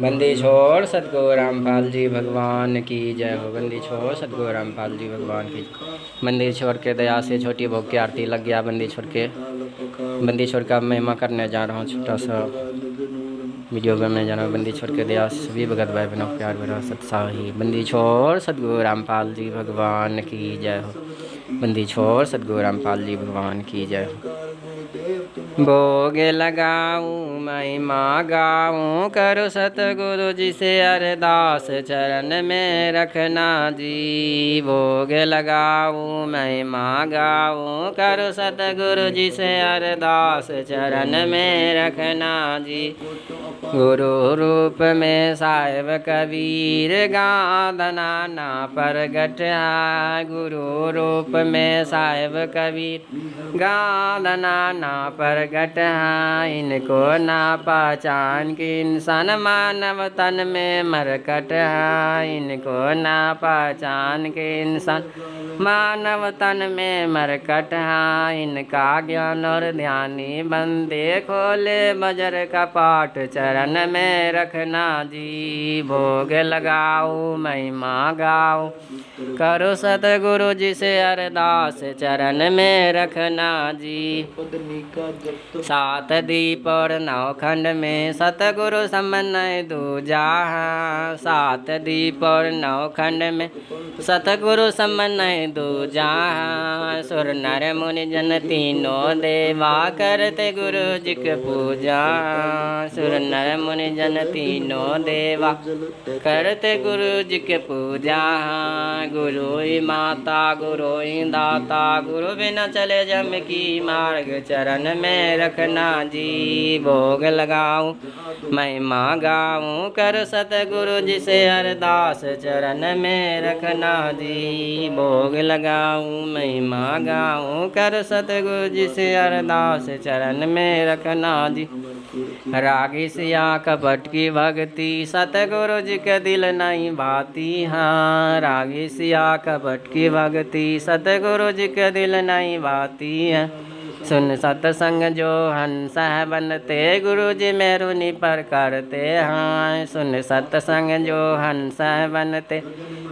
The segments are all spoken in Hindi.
बंदी छोड़ सतगुरु रामपाल जी भगवान की जय हो। बंदी छोड़ सतगुरु रामपाल जी भगवान की जय। बंदी छोड़ के दया से छोटी भोग की आरती लग गया। बंदी छोड़ का महिमा करने जा रहा हूँ। छोटा सा वीडियो बनने जा रहा हूँ। बंदी छोड़ के दया से सभी भगत भाई बहनों प्यार भरा सत्साही। बंदी छोड़ सतगुरु रामपाल जी भगवान की जय हो। बंदी छोड़ सतगुरु रामपाल जी भगवान की जय हो। भोग लगाऊं महिमा गाऊं करो सतगुरु जी से अरदास चरण में रखना जी। भोग लगाऊं महिमा गाऊं करो सतगुरु जी से अरदास चरण में रखना जी। गुरु रूप में साहिब कबीर गाधना ना प्रगट है। गुरु रूप में साहिब कबीर गाधना ना प्रगट है। इनको ना पहचान के इंसान मानव तन में मरकट है। इनको ना पहचान के इंसान मानव तन में मरकट है। इनका ज्ञान और ध्यानी बंदे खोले बजर का पाठ चरण में रखना जी। भोग लगाओ महिमा गाओ करो सतगुरु जी से अरदास चरण में रखना जी। सात दीप और नौ खंड में सतगुरु समन्वय दूजा है। सात दीप और नौ खंड में सतगुरु समन्वय दूजा है। सुर नर मुनि जन तीनों देवा करते गुरु जी की पूजा। सुर नर मुनि जन तीनों देवा करते गुरु जी की पूजा। गुरु ही माता गुरु ही दाता गुरु बिना चले जम की मार्ग चरण में रखना जी। भोग लगाऊं महिमा गाऊं कर सतगुरु जी से अरदास चरण में रखना जी। भोग लगाऊं महिमा गाऊं कर सतगुरु जी से अरदास चरण में रखना जी। रागी सिया कपट की भक्ति सतगुरु जी के दिल नहीं भाती। हाँ रागी सिया कपट की भक्ति सतगुरु जी के दिल नहीं भाती है। सुन सतसंग जो हंस है बनते गुरु जी मेरुनि पर करते हैं। सुन सतसंग जो हंस है बनते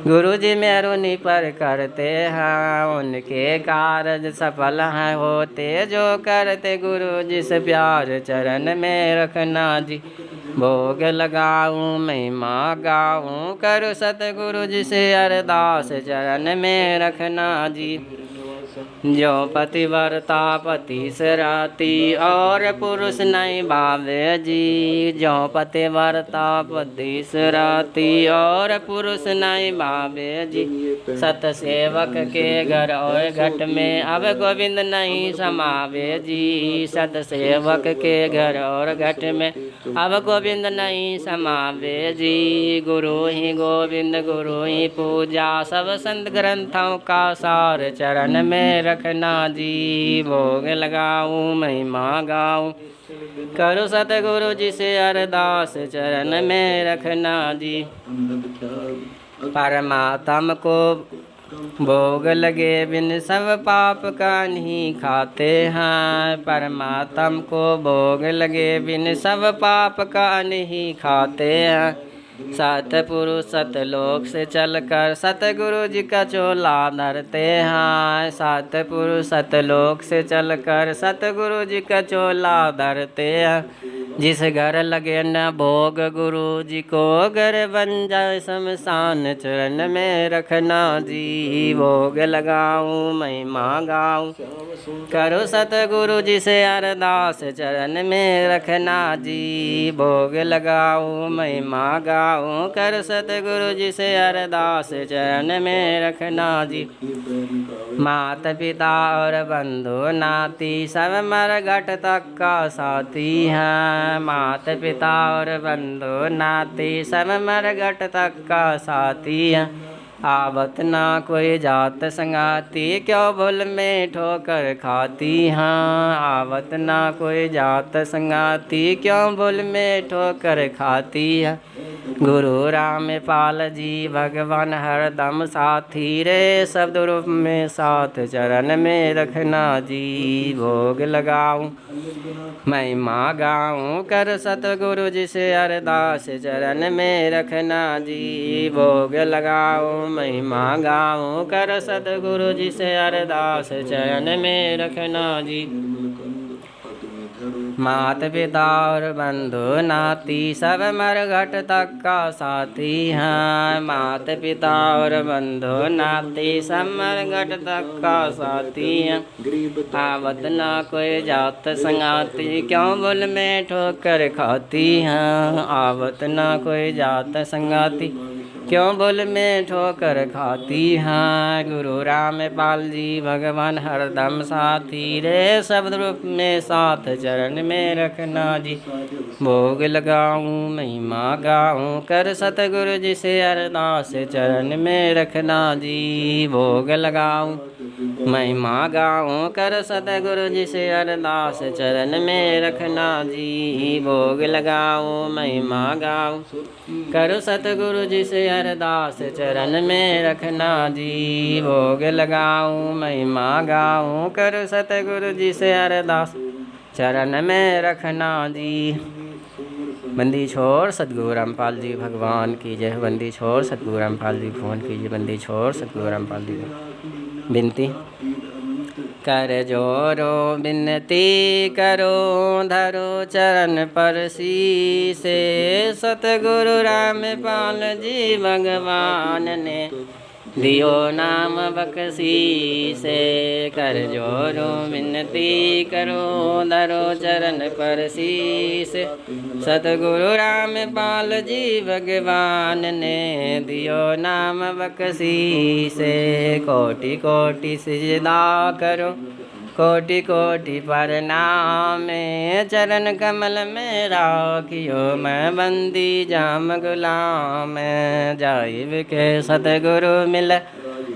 गुरु जी मेरुनि पर करते हैं। उनके कार्य सफल हैं होते जो करते गुरु जी से प्यार चरण में रखना जी। भोग लगाऊं महिमा गाऊं करो सतगुरु जी से अरदास चरण में रखना जी। जो पतिव्रता पति सराती और पुरुष नहीं भावे जी। जो पतिव्रता पति सराती और पुरुष नहीं भावे जी। सत सेवक के घर और घट में अब गोविंद नहीं समावे जी। सत सेवक के घर और घट में अब गोविंद नहीं समावे जी। गुरु ही गोविंद गुरु ही पूजा सब संत ग्रंथों का सार चरण में रखना जी। भोग लगाऊं महिमा गाऊं करो सतगुरु जी से अरदास चरण में रखना जी। परमात्मा को भोग लगे बिन सब पाप का नहीं खाते हैं। परमात्मा को भोग लगे बिन सब पाप का नहीं खाते हैं। सतपुरुष सतलोक से चलकर सतगुरु जी का चोला धरते हैं। सतपुरुष सतलोक से चलकर सतगुरु जी का चोला धरते हैं। जिस घर लगे न भोग गुरु जी को घर बन जाए शमशान चरण में रखना जी। भोग लगाऊं महिमा गाऊं करो सतगुरु जी से अरदास चरण में रखना जी। भोग लगाऊं महिमा गाऊं कर सतगुरु जी से अरदास चरण में रखना जी। मात पिता और बंधु नाती सब मर घट तक का साथी है। मात पिता और बंधु नाती सब मर घट तक का साथी है। आवत ना कोई जात संगाती, क्यों भूल में ठोकर खाती। हाँ आवत ना कोई जात संगाती, क्यों भूल में ठोकर खाती है। गुरु रामपाल जी भगवान हरदम साथी रे, शब्द रूप में साथ चरण में रखना जी। भोग लगाऊं महिमा गाऊं, कर सतगुरु जी से अरदास चरण में रखना जी। भोग लगाऊं महिमा गाऊं, कर सतगुरु जी से अरदास चरण में रखना जी। मात पिता और बंधु नाती, सब मरघट तक का साथी हैं। मात पिता और बंधु नाती, सब मरघट तक का साथी हैं। आवत ना कोई जात संगाती, क्यों भूल में ठोकर खाती हैं। आवत ना कोई जात संगाती, क्यों भूल में ठोकर खाती हैं। गुरु रामपाल जी भगवान हरदम साथी रे, शब्द रूप में साथ चरण में रखना जी। भोग लगाऊं महिमा गाऊं, कर सतगुरु जी से अरदास चरण में रखना जी। भोग लगाऊं महिमा गाऊं, कर सतगुरु जी से अरदास चरण में रखना जी। भोग लगाऊं महिमा गाऊं, कर सतगुरु जी से अरदास चरण में रखना जी। भोग लगाऊं महिमा गाऊं, कर सतगुरु जी से अरदास चरण में रखना जी। बंदी छोड़ सतगुरु रामपाल जी भगवान की जय। बंदी छोड़ सतगुरु रामपाल जी भगवान की जय। बंदी छोड़ सतगुरु रामपाल जी। विनती कर जोरो विनती करो, धरो चरण पर शीसे। सतगुरु रामपाल जी भगवान ने दियो नाम बख्शीसे। कर जोरो विनती करो, धरो चरण पर शीस। सतगुरु रामपाल जी भगवान ने दियो नाम बख्शीसे। कोटि कोटि सिजदा करो, कोटि कोटि प्रणाम। चरण कमल में राखियो, मैं बंदी जाम गुलाम। जाइब के सतगुरु मिल,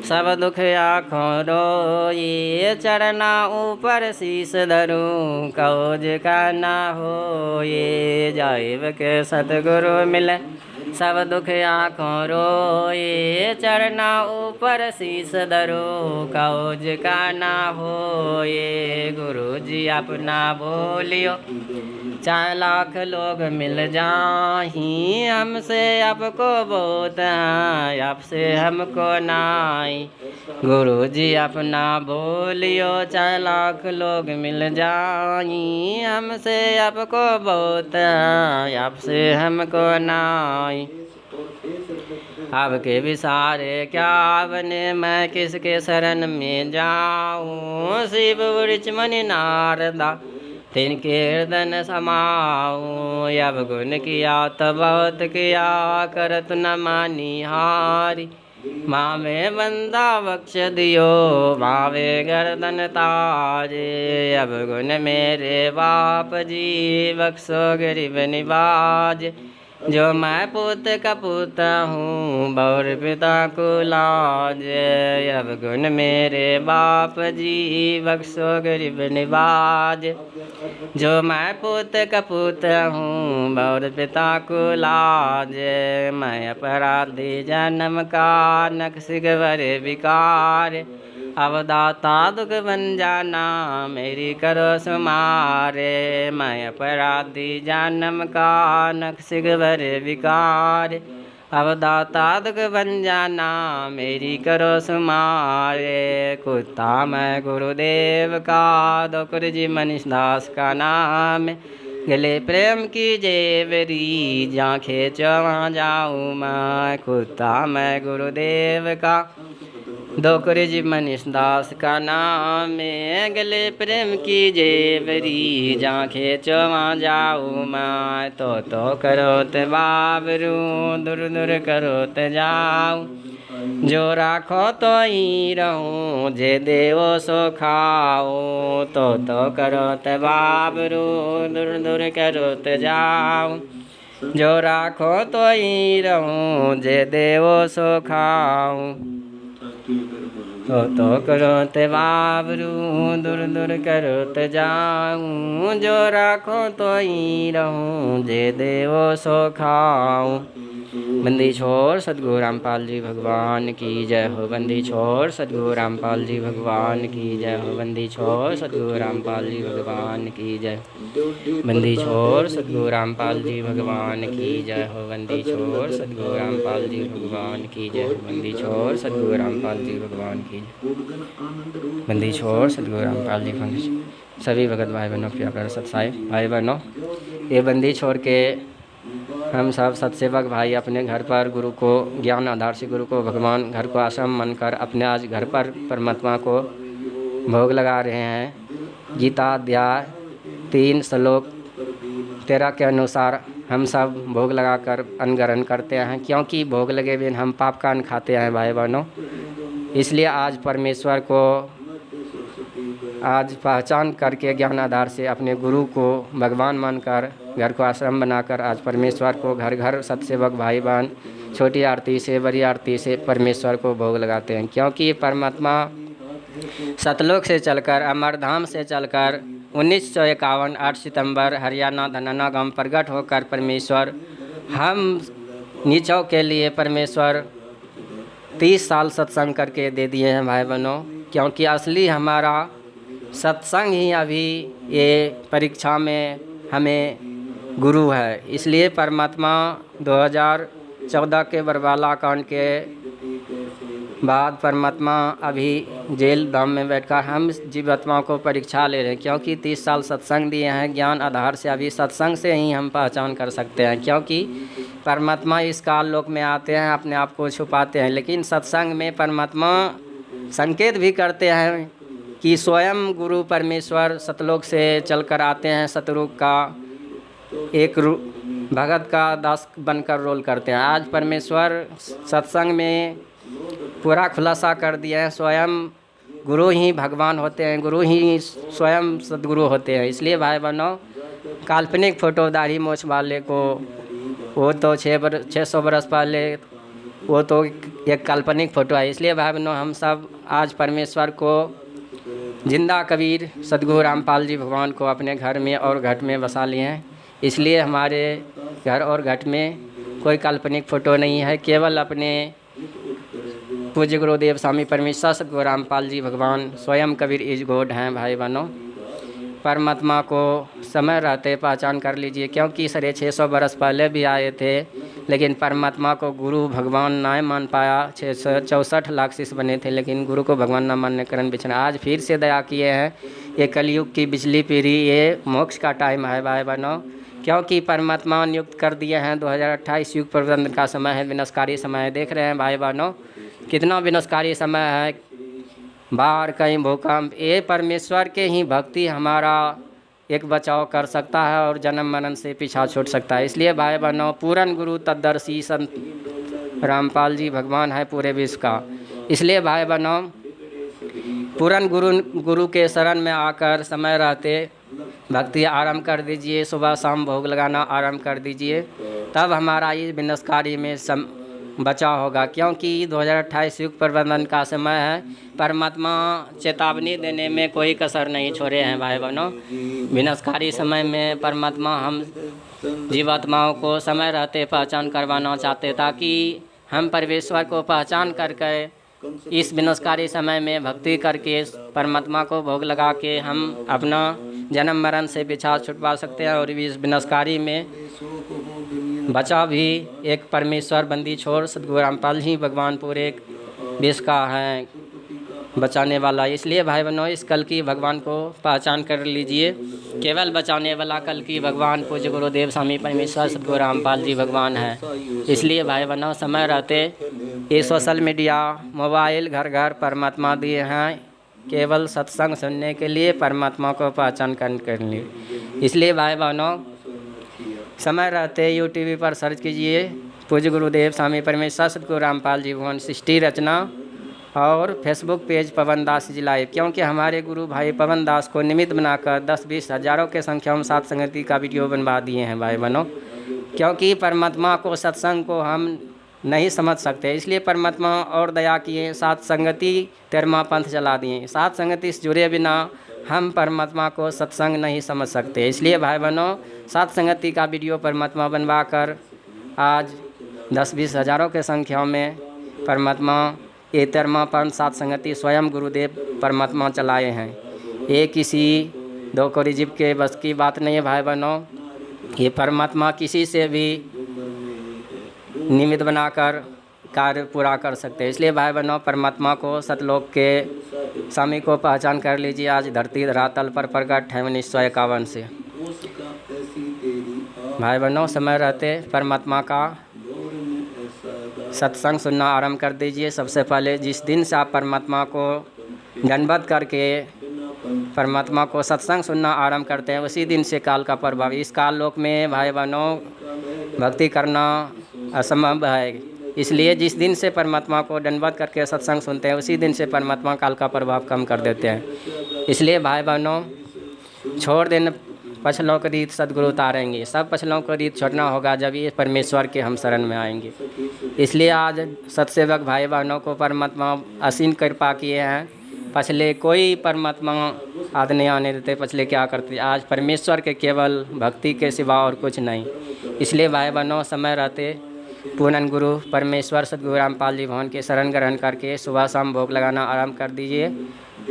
सब दुख आँखों रोई। चरना ऊपर शीस धरूं, कौज का ना हो ये। जाइब के सतगुरु मिल, सब दुख आँखों रोए। चरना ऊपर शीस धरो, कौज का ना हो ये। गुरु जी अपना बोलियो, 4 लाख लोग मिल जाही। हमसे आपको बहुत है, आपसे हमको नाई। गुरु जी अपना बोलियो, 4 लाख लोग मिल जाही। हमसे आपको बहुत है, आपसे हमको नाई। आपके विसारे क्या बने, मैं किसके शरण में जाऊँ। शिव वृक्ष मणि नारदा, तिनके हृदय समाऊँ। अब गुण किया तो बहुत किया, करत न मानी हारी। माँ में बंदा बख्श दियो, भावे गर्दन तारे। अब गुण मेरे बाप जी, बख्शो गरीब निवाज। जो मैं पुत का पुत हूँ, बौर पिता को लाज। अब गुण मेरे बाप जी, बख्शो गरीब निवाज। जो मैं पुत का पुत हूँ, बौर पिता को लाज। मैं अपराधी जन्म का, नक्सिगवर विकार। अब दाता दुख बन जाना, मेरी करो सुमारे। मैं अपराधी जन्म का, नक्सिगवर विकार। अब दाता दुख बन जाना, मेरी करो सुमारे। कुत्ता मैं गुरुदेव का, दोकुर जी मनीष दास का नाम। गले प्रेम की जेवरी, जहाँ खींचो वहाँ जाऊँ मैं। कुत्ता मैं गुरुदेव का, दोकुर जी मनीष दास का नाम। गले प्रेम की जेवरी, जहाँ खींचो वहाँ जाऊँ मैं। तो करो ते बाबरू, दूर दूर करो ते जाऊँ। जो राखो तो ही रहूँ, जे देवो सो खाओ। तो करो ते बाबरू, दूर दूर करो ते जाऊँ। जो राखो तो ही रहूं, जे देवो सो खाऊं। तो करो ते बाबरू, दूर दूर करो ते जाऊं। जो राखो तो ही रहूं, जे देवो सो खाऊं। बंदी छोड़ सतगुरु रामपाल जी भगवान की जय हो। बंदी छोड़ सतगुरु रामपाल जी भगवान की जय हो। बंदी छोड़ सतगुरु रामपाल जी भगवान की जय। बंदी छोड़ सतगुरु रामपाल जी भगवान की जय हो। बंदी छोड़ सतगुरु रामपाल जी भगवान की जय हो। बंदी छोड़ सतगुरु रामपाल जी भगवान की जय। बंदी छोड़ सतगुरु रामपाल जी भगवान। सभी भगत भाई बहनों प्यार सत्साई भाई बहनों, ये बंदी छोड़ के हम सब सत्सेवक भाई अपने घर पर गुरु को ज्ञान आधार से गुरु को भगवान घर को आश्रम मानकर अपने आज घर पर परमात्मा को भोग लगा रहे हैं। गीता अध्याय 3 श्लोक 13 के अनुसार हम सब भोग लगाकर अन्न ग्रहण करते हैं, क्योंकि भोग लगे बिन हम पाप का अन्न खाते हैं भाई बहनों। इसलिए आज परमेश्वर को आज पहचान करके ज्ञान आधार से अपने गुरु को भगवान मानकर घर को आश्रम बनाकर आज परमेश्वर को घर घर सत्सेवक भाई बहन छोटी आरती से बड़ी आरती से परमेश्वर को भोग लगाते हैं, क्योंकि परमात्मा सतलोक से चलकर अमरधाम से चलकर 1951 8 सितंबर हरियाणा धनाना गांव प्रकट होकर परमेश्वर हम नीचों के लिए परमेश्वर 30 साल सत्संग करके दे दिए हैं भाई बहनों। क्योंकि असली हमारा सत्संग ही अभी ये परीक्षा में हमें गुरु है। इसलिए परमात्मा 2014 के बरवाला कांड के बाद परमात्मा अभी जेल धाम में बैठकर हम जीवात्माओं को परीक्षा ले रहे हैं, क्योंकि 30 साल सत्संग दिए हैं ज्ञान आधार से। अभी सत्संग से ही हम पहचान कर सकते हैं, क्योंकि परमात्मा इस काल लोक में आते हैं अपने आप को छुपाते हैं, लेकिन सत्संग में परमात्मा संकेत भी करते हैं कि स्वयं गुरु परमेश्वर सतलोक से चलकर आते हैं, सतरूप का एक भगत का दास बनकर रोल करते हैं। आज परमेश्वर सत्संग में पूरा खुलासा कर दिया है, स्वयं गुरु ही भगवान होते हैं, गुरु ही स्वयं सदगुरु होते हैं। इसलिए भाई बहनों, काल्पनिक फोटो दाढ़ी मोछ वाले को वो तो 600 बरस पहले वो तो एक काल्पनिक फ़ोटो है। इसलिए भाई बहनों, हम सब आज परमेश्वर को जिंदा कबीर सतगुरु रामपाल जी भगवान को अपने घर में और घट में बसा लिए हैं। इसलिए हमारे घर और घट में कोई काल्पनिक फ़ोटो नहीं है, केवल अपने पूज्य गुरुदेव स्वामी परमेश्वर सतगुरु रामपाल जी भगवान स्वयं कबीर इज गॉड हैं भाई बहनों। परमात्मा को समय रहते पहचान कर लीजिए, क्योंकि 650 बरस पहले भी आए थे, लेकिन परमात्मा को गुरु भगवान ना मान पाया। 664 लाख शिष्य बने थे, लेकिन गुरु को भगवान न मानने के कारण बिछड़ा। आज फिर से दया किए हैं, ये कलयुग की बिजली पीढ़ी, ये मोक्ष का टाइम है भाई बहनों, क्योंकि परमात्मा नियुक्त कर दिए हैं 2028 युग प्रबंधन का समय है, विनाशकारी समय है। देख रहे हैं भाई बहनों कितना विनाशकारी समय है, बाढ़ कहीं भूकंप। ये परमेश्वर के ही भक्ति हमारा एक बचाव कर सकता है और जन्म मरण से पीछा छूट सकता है। इसलिए भाई बहनों, पूर्ण गुरु तत्दर्शी संत रामपाल जी भगवान है पूरे विश्व का। इसलिए भाई बहनों, पूर्ण गुरु के शरण में आकर समय रहते भक्ति आरंभ कर दीजिए, सुबह शाम भोग लगाना आरंभ कर दीजिए, तब हमारा इस विनाशकारी में बचाव होगा। क्योंकि 2028 युग प्रबंधन का समय है, परमात्मा चेतावनी देने में कोई कसर नहीं छोड़े हैं भाई बहनों। विनाशकारी समय में परमात्मा हम जीवात्माओं को समय रहते पहचान करवाना चाहते, ताकि हम परमेश्वर को पहचान करके इस विनाशकारी समय में भक्ति करके परमात्मा को भोग लगा के हम अपना जन्म मरण से पीछा छुटवा सकते हैं और इस विनाशकारी में बचा भी एक परमेश्वर बंदी छोड़ सतगुरु रामपाल जी भगवान पूरे विश्व का है बचाने वाला। इसलिए भाई बहनों, इस कल की भगवान को पहचान कर लीजिए, केवल बचाने वाला कल की भगवान पूज्य गुरुदेव स्वामी परमेश्वर सतगुरु रामपाल जी भगवान है। इसलिए भाई बहनों, समय रहते ये सोशल मीडिया मोबाइल घर घर परमात्मा दिए हैं, केवल सत्संग सुनने के लिए, परमात्मा को पहचान करने के लिए। इसलिए भाई बहनों, समय रहते यूट्यूब पर सर्च कीजिए पूज्य गुरुदेव स्वामी परमेश्वर सतगुरु रामपाल जी भगवान सृष्टि रचना, और फेसबुक पेज पवन दास जी लाइव, क्योंकि हमारे गुरु भाई पवन दास को निमित्त बनाकर 10-20 हज़ारों के संख्या में सात संगति का वीडियो बनवा दिए हैं भाई बहनों। क्योंकि परमात्मा को, सत्संग को हम नहीं समझ सकते, इसलिए परमात्मा और दया किए, साथ संगति 13वां पंथ चला दिए। साथ संगति से जुड़े बिना हम परमात्मा को सत्संग नहीं समझ सकते। इसलिए भाई बहनों, साथ संगति का वीडियो परमात्मा बनवा कर आज 10-20 हज़ारों के संख्या में परमात्मा ये 13वां पंथ साथ संगति स्वयं गुरुदेव परमात्मा चलाए हैं। ये किसी दो कोरी जीव के बस की बात नहीं है भाई बहनों। ये परमात्मा किसी से भी निमित्त बनाकर कार्य पूरा कर सकते हैं। इसलिए भाई बहनों, परमात्मा को, सतलोक के स्वामी को पहचान कर लीजिए। आज धरती धरातल पर प्रकट है 1951 से। भाई बहनों, समय रहते परमात्मा का सत्संग सुनना आरंभ कर दीजिए। सबसे पहले जिस दिन से आप परमात्मा को दंडवत करके परमात्मा को सत्संग सुनना आरंभ करते हैं, उसी दिन से काल का प्रभाव। इस काल लोक में भाई बहनों भक्ति करना असंभव है, इसलिए जिस दिन से परमात्मा को दंडवत करके सत्संग सुनते हैं, उसी दिन से परमात्मा काल का प्रभाव कम कर देते हैं। इसलिए भाई बहनों, छोड़ देना पछलों को रीत सदगुरु उतारेंगे। सब पछलों को रीत छोड़ना होगा, जब ये परमेश्वर के हम शरण में आएंगे। इसलिए आज सत्सेवक भाई बहनों को परमात्मा असीम कृपा किए हैं। पछले कोई परमात्मा आदि नहीं आने देते, पछले क्या करते, आज परमेश्वर के केवल भक्ति के सिवा और कुछ नहीं। इसलिए भाई बहनों, समय रहते पूर्ण गुरु परमेश्वर सदगुरु रामपाल जी भवन के शरण ग्रहण करके सुबह शाम भोग लगाना आरंभ कर दीजिए।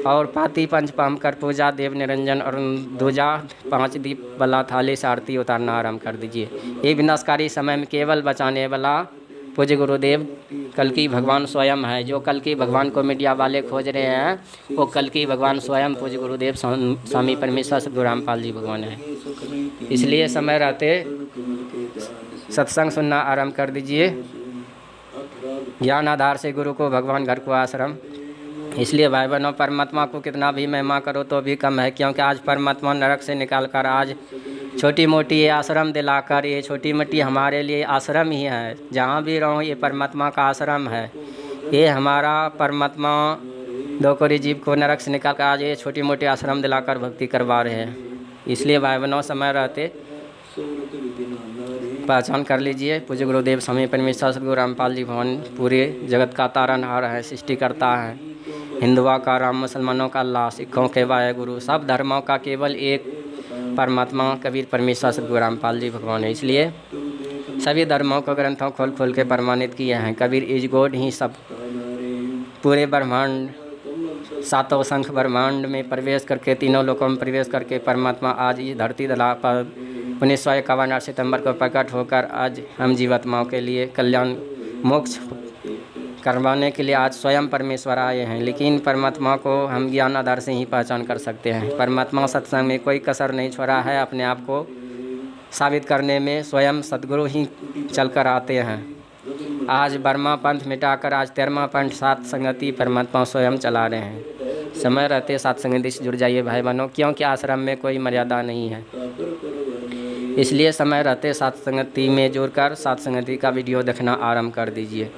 और पाती पंचपाम कर पूजा, देव निरंजन और दूजा 5 दीप वाला थाली से आरती उतारना आरंभ कर दीजिए। ये विनाशकारी समय में केवल बचाने वाला पूज्य गुरुदेव कल्कि भगवान स्वयं है। जो कल्कि भगवान को मीडिया वाले खोज रहे हैं, वो कल्कि भगवान स्वयं पूज्य गुरुदेव स्वामी परमेश्वर सदगुरु रामपाल जी भगवान है। इसलिए समय रहते सत्संग सुनना आरंभ कर दीजिए। ज्ञान आधार से गुरु को भगवान, घर को आश्रम। इसलिए भाई बहनों, परमात्मा को कितना भी महिमा करो तो भी कम है, क्योंकि आज परमात्मा नरक से निकाल कर आज छोटी मोटी ये आश्रम दिलाकर, ये छोटी मोटी हमारे लिए आश्रम ही है। जहाँ भी रहो ये परमात्मा का आश्रम है। ये हमारा परमात्मा दो कोरी जीव को नरक से निकाल कर आज ये छोटी मोटी आश्रम दिलाकर भक्ति करवा रहे हैं। इसलिए भाई बहनों, समय रहते पहचान कर लीजिए। पूज्य गुरुदेव स्वामी परमेश्वर सदगुरु रामपाल जी भवन पूरे जगत का तारनहार है, सृष्टि करता है। हिंदुओं का राम, मुसलमानों का अल्लाह, सिखों के वाहे गुरु, सब धर्मों का केवल एक परमात्मा कबीर परमेश्वर सदगुरु रामपाल जी भगवान है। इसलिए सभी धर्मों को ग्रंथों खोल खोल के प्रमाणित किए हैं। कबीर इज गॉड ही सब, पूरे ब्रह्मांड, सातों संख ब्रह्मांड में प्रवेश करके, तीनों लोकों में प्रवेश करके परमात्मा आज इस धरती दला पर 1951 सितंबर को प्रकट होकर आज हम जीवात्माओं के लिए कल्याण मोक्ष करवाने के लिए आज स्वयं परमेश्वर आए हैं। लेकिन परमात्मा को हम ज्ञान आधार से ही पहचान कर सकते हैं। परमात्मा सत्संग में कोई कसर नहीं छोड़ा है। अपने आप को साबित करने में स्वयं सद्गुरु ही चलकर आते हैं। आज बर्मा पंथ मिटाकर आज 13वां पंथ साथ संगति परमात्मा स्वयं चला रहे हैं। समय रहते साथ संगति से जुड़ जाइए भाई बहनों, क्योंकि आश्रम में कोई मर्यादा नहीं है। इसलिए समय रहते साथ संगति में जुड़कर साथ संगति का वीडियो देखना आरंभ कर दीजिए।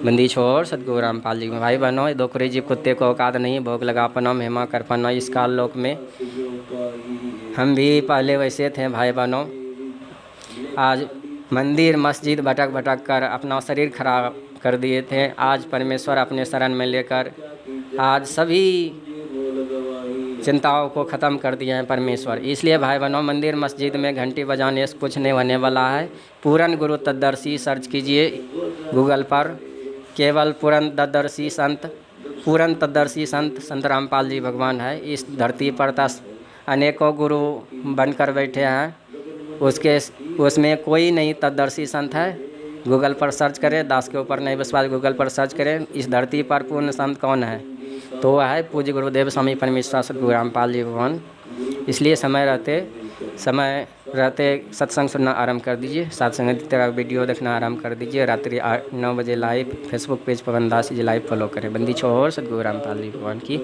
बंदी छोड़ सदगुरु रामपाल जी भाई बहनों, दो कोरी जीव कुत्ते को औकात नहीं, भोग लगापना महिमा करपना। इस काल लोक में हम भी पहले वैसे थे भाई बहनों। आज मंदिर मस्जिद भटक भटक कर अपना शरीर खराब कर दिए थे। आज परमेश्वर अपने शरण में लेकर आज सभी चिंताओं को ख़त्म कर दिए हैं परमेश्वर। इसलिए भाई बहनों, मंदिर मस्जिद में घंटी बजाने से कुछ नहीं होने वाला है। पूर्ण गुरु तत्दर्शी सर्च कीजिए गूगल पर, केवल पूर्ण तत्दर्शी संत, पूर्ण तत्दर्शी संत संत रामपाल जी भगवान है। इस धरती पर अनेकों गुरु बनकर बैठे हैं, उसमें कोई नहीं तत्दर्शी संत है। गूगल पर सर्च करें, दास के ऊपर नहीं विश्वास, गूगल पर सर्च करें इस धरती पर पूर्ण संत कौन है, तो वह है पूज्य गुरुदेव स्वामी परमेश्वर सदगुरु रामपाल जी भगवान। इसलिए समय रहते सत्संग सुनना आरंभ कर दीजिए। साथ संगति तेरा वीडियो देखना आरंभ कर दीजिए। रात्रि 8-9 बजे लाइव फेसबुक पेज पवन दास जी लाइव फॉलो करें। बंदी छोड़ सदगुरु रामपाल जी भगवान की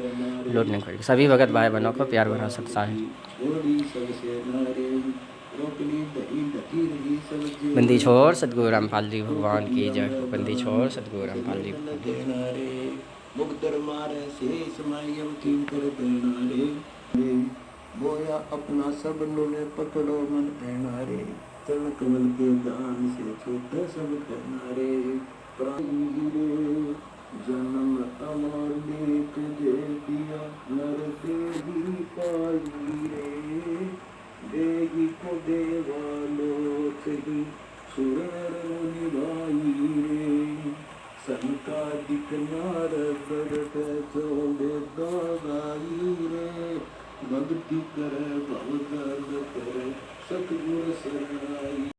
लोड नहीं करेगी। सभी भगत भाई बहनों को प्यार भरा सत्साह। बंदी छोड़ सदगुरु रामपाल जी भगवान की जय। बंदी छोड़ सदगुरु रामपाल जी बोया अपना सब ने पकड़ो मन कहना रे, चरण कमल के दान से छोटे सब कहना रे। प्राणी रे जन्म अमर लेख दे दिया, नर देही पाई रे, देही को देवालो सही, सुर नर मुनि भाई रे। संतादिक नारद चौबे दाई रे, भक्ति करे भव दर्द करे, सतगुर शरणाई।